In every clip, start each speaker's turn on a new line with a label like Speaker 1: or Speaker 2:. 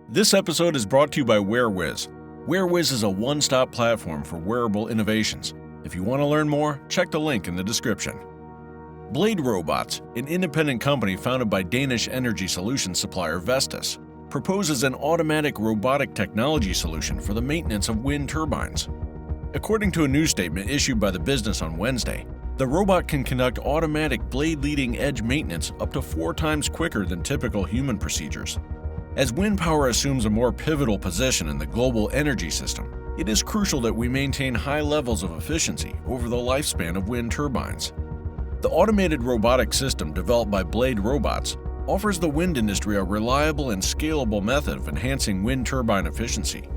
Speaker 1: This episode is brought to you by WearWiz. WearWiz is a one-stop platform for wearable innovations. If you want to learn more, check the link in the description. BladeRobots, an independent company founded by Danish energy solutions supplier Vestas, proposes an automatic robotic technology solution for the maintenance of wind turbines. According to a news statement issued by the business on Wednesday, the robot can conduct automatic blade leading edge maintenance up to 4 times quicker than typical human procedures. As wind power assumes a more pivotal position in the global energy system, it is crucial that we maintain high levels of efficiency over the lifespan of wind turbines. The automated robotic system developed by BladeRobots offers the wind industry a reliable and scalable method of enhancing wind turbine efficiency.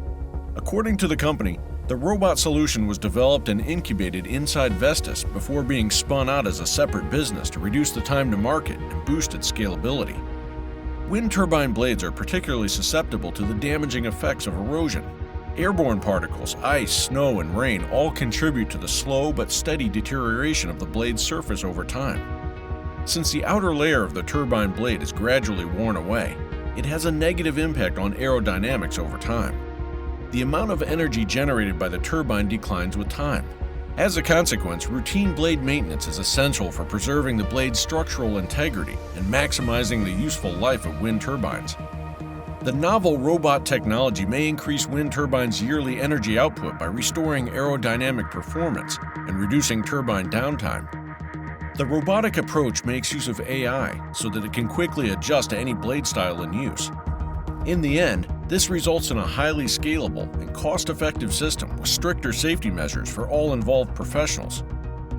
Speaker 1: According to the company, the robot solution was developed and incubated inside Vestas before being spun out as a separate business to reduce the time to market and boost its scalability. Wind turbine blades are particularly susceptible to the damaging effects of erosion. Airborne particles, ice, snow, and rain all contribute to the slow but steady deterioration of the blade's surface over time. Since the outer layer of the turbine blade is gradually worn away, it has a negative impact on aerodynamics over time. The amount of energy generated by the turbine declines with time. As a consequence, routine blade maintenance is essential for preserving the blade's structural integrity and maximizing the useful life of wind turbines. The novel robot technology may increase wind turbines' yearly energy output by restoring aerodynamic performance and reducing turbine downtime. The robotic approach makes use of AI so that it can quickly adjust to any blade style in use. In the end, this results in a highly scalable and cost-effective system with stricter safety measures for all involved professionals.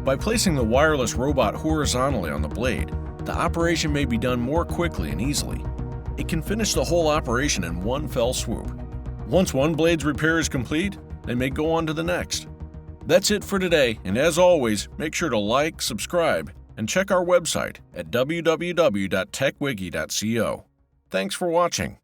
Speaker 1: By placing the wireless robot horizontally on the blade, the operation may be done more quickly and easily. It can finish the whole operation in one fell swoop. Once one blade's repair is complete, they may go on to the next. That's it for today, and as always, make sure to like, subscribe, and check our website at www.techwiki.co. Thanks for watching.